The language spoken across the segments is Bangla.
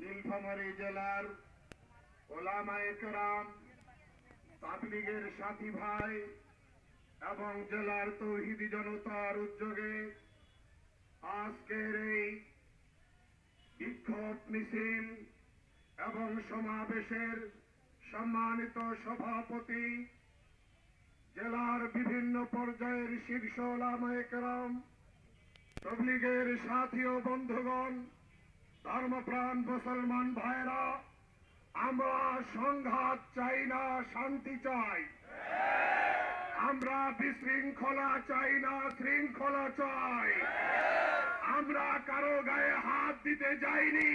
নীলফামারী জেলার ওলামায়ে কেরাম, তাবলীগের সাথী ভাই এবং জেলার তৌহিদি জনতার উদ্যোগে আজকের এই বিক্ষোভ মিছিল এবং সমাবেশের সম্মানিত সভাপতি, জেলার বিভিন্ন পর্যায়ের শীর্ষ ওলামায়ে কেরাম, তাবলীগের সাথী ও বন্ধুগণ, ধর্মপ্রাণ মুসলমান ভাইরা, আমরা সংঘাত চাই না, শান্তি চাই। আমরা বিশৃঙ্খলা চাই না, শৃঙ্খলা চাই। আমরা কারো গায়ে হাত দিতে যাইনি।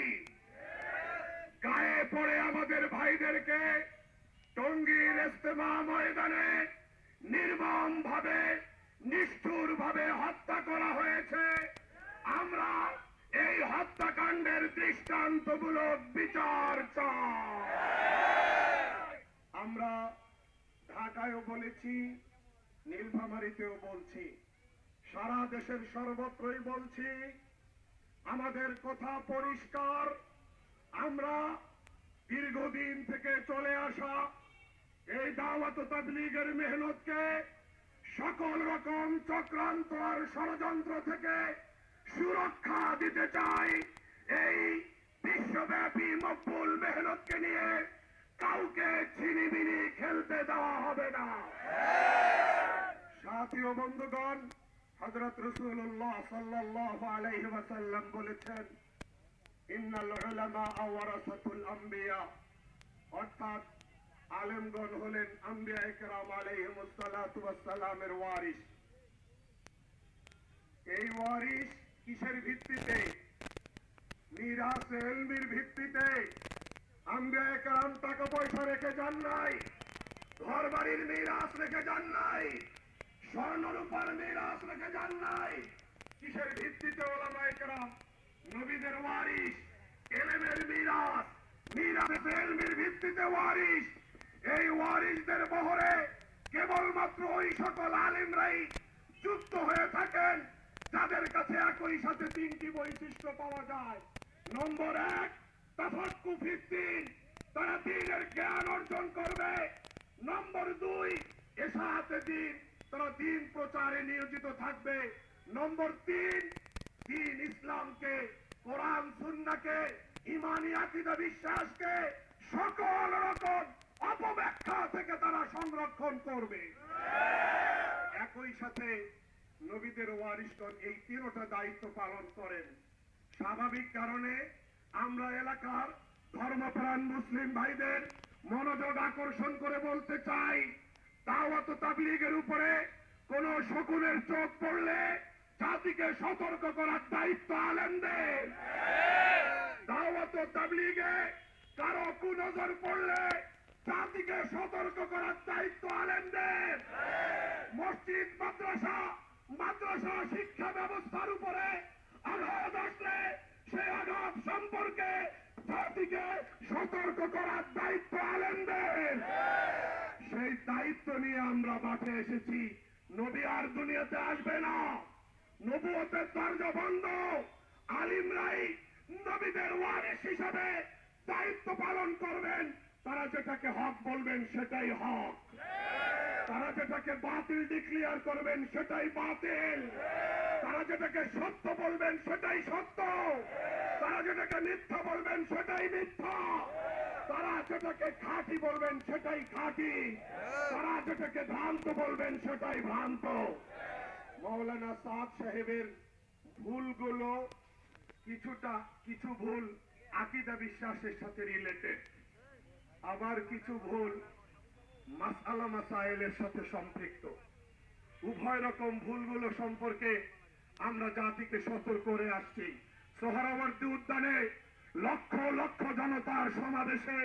গায়ে পড়ে আমাদের ভাইদেরকে টঙ্গীর ইজতেমা ময়দানে নির্মম ভাবে, নিষ্ঠুর ভাবে হত্যা করা হয়েছে। আমরা এই হত্যাকাণ্ডের দৃষ্টান্তমূলক বিচার চাই। আমরা ঢাকায়ও বলেছি, নীলফামারীতেও বলছি, সারা দেশের সর্বত্রই বলছি, আমাদের কথা পরিষ্কার। আমরা দীর্ঘদিন থেকে চলে আসা এই দাওয়াত ও তাবলীগের মেহনতকে সকল রকম চক্রান্ত আর ষড়যন্ত্র থেকে সুরক্ষা দিতে চাই। এই বিশ্বব্যাপী মকবুল মেহনতকে নিয়ে কাউকে ছিনিমিনি খেলতে দেওয়া হবে না। সাথী ও বন্ধুগণ, হযরত রাসূলুল্লাহ সাল্লাল্লাহু আলাইহি ওয়াসাল্লাম বলেছেন, ইন্নাল উলামা ওয়ারাসাতুল আম্বিয়া, অর্থাৎ আলেমগণ হলেন আম্বিয়া ইকরাম আলাইহিমুস সালাতু ওয়াস সালামের ওয়ারিস। এই ওয়ারিস কিসের ভিত্তিতে? মিরাস ইলমের ভিত্তিতে। আম্বিয়া ইকরাম টাকা পয়সা রেখে যান নাই, ঘর বাড়ির মিরাস রেখে যান নাই, স্বর্ণ রূপার মিরাস রেখে যান নাই। কিসের ভিত্তিতে? ওলামায়ে কেরাম, নবীদের ওয়ারিস, ইলমের মিরাস, মিরাস ইলমের ভিত্তিতে ওয়ারিস। এই ওয়ারিসদের বহরে কেবলমাত্র ওই সকল আলেমরাই যুক্ত হয়ে থাকেন যাদের কাছে একই সাথে তিনটি বৈশিষ্ট্য পাওয়া যায়। নম্বর এক, তাফাক্কুহ ফিদ্দীন, তারা দ্বীনের জ্ঞান অর্জন করবে। নম্বর দুই, ইশাআতে দ্বীন, তারা দ্বীন প্রচারে নিয়োজিত থাকবে। নম্বর তিন, দ্বীন ইসলামকে, কোরআন সুন্নাহকে, ঈমানি আকীদা বিশ্বাসকে সকল রকম অপব্যাখ্যা থেকে তারা সংরক্ষণ করবে। একই সাথে নবীদের ওয়ারিসগণ এই তিনটা দায়িত্ব পালন করেন। স্বাভাবিক কারণে আমরা এলাকার ধর্মপ্রাণ মুসলিম ভাইদের মনোযোগ আকর্ষণ করে বলতে চাই, দাওয়াত ও তাবলীগের উপরে কোন শকুনের চোখ পড়লে জাতিকে সতর্ক করার দায়িত্ব আলেমদের। দাওয়াত ও তাবলীগে কারো কুনজর পড়লে জাতিকে সতর্ক করার দায়িত্ব আলেমদের। মসজিদ, মাদ্রাসা, মাদ্রাসা শিক্ষা ব্যবস্থার উপরে আঘাত আসলে সেই আঘাত সম্পর্কে জাতিকে সতর্ক করার দায়িত্ব আলেমদের। সেই দায়িত্ব নিয়ে আমরা মাঠে এসেছি। নবী আর দুনিয়াতে আসবে না, নবুয়তের দরজা বন্ধ। আলিমরাই নবীদের ওয়ারিস হিসাবে দায়িত্ব পালন করবেন। তারা যেটাকে হক বলবেন সেটাই হক, তারা যেটাকে বাতিল ডিক্লেয়ার করবেন সেটাই বাতিল, তারা যেটাকে সত্য বলবেন সেটাই সত্য, তারা যেটাকে মিথ্যা বলবেন সেটাই মিথ্যা, তারা যেটাকে খাঁটি বলবেন সেটাই খাঁটি, তারা যেটাকে ভ্রান্ত বলবেন সেটাই ভ্রান্ত। মাওলানা সাদ সাহেবের ভুলগুলো কিছু ভুল আকীদা বিশ্বাসের সাথে রিলেটেড, আবার কিছু ভুল মাসআলা মাসাইলের সাথে সম্পৃক্ত। উভয় রকম ভুলগুলো সম্পর্কে আমরা জাতিকে সতর্ক করে আসছি। সোহরাওয়ার্দী উদ্যানে লক্ষ লক্ষ জনতার সমাবেশে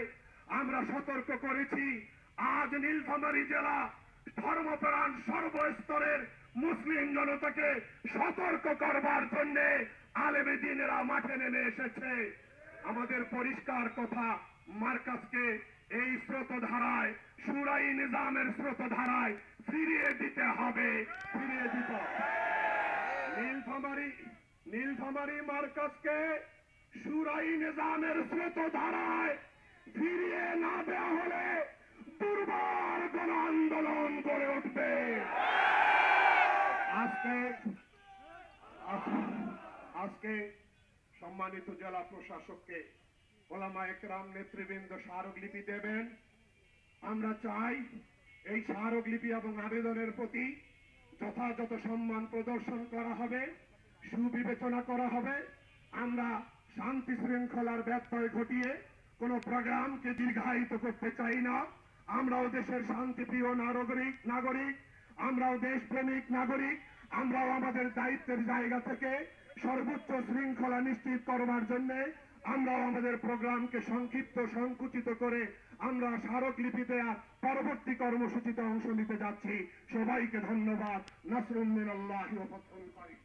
আমরা সতর্ক করেছি। আজ নীলফামারী জেলা ধর্মপ্রাণ সর্বস্তরের মুসলিম জনতাকে সতর্ক করবার জন্য আলেমে দ্বীনেরা মাঠে নেমে এসেছে। আমাদের পরিষ্কার কথা, মার্কাজকে এই স্রোতধারায়, শুরাই নিজামের স্রোতধারায় ফিরিয়ে দিতে হবে, ফিরিয়ে দিতে হবে। নীলফামারী মার্কাজকে চুরাই নিজামের স্রোত ধারায় ফিরিয়ে না দেওয়া হলে দুর্বার গণ আন্দোলন গড়ে উঠবে। আজকে সম্মানিত জেলা প্রশাসককে ওলামায়ে কেরাম নেতৃবৃন্দ স্মারকলিপি দেবেন। আমরা চাই এই স্মারকলিপি এবং আবেদনের প্রতি যথাযথ সম্মান প্রদর্শন করা হবে, সুবিবেচনা করা হবে। আমরা শান্তি শৃঙ্খলার ব্যত্যয় ঘটিয়ে কোন প্রোগ্রামকে দীর্ঘায়িত করতে চাই না। আমরাও দেশের শান্তিপ্রিয় নাগরিক, আমরাও দেশপ্রেমিক নাগরিক। আমরাও আমাদের দায়িত্বের জায়গা থেকে সর্বোচ্চ শৃঙ্খলা নিশ্চিত করবার জন্য আমরাও আমাদের প্রোগ্রামকে সংক্ষিপ্ত সংকুচিত করে আমরা স্মারকলিপিতে পরবর্তী কর্মসূচিতে অংশ নিতে যাচ্ছি। সবাইকে ধন্যবাদ। নাসরুম মিনাল্লাহি ওয়া ফাতহুন করিম।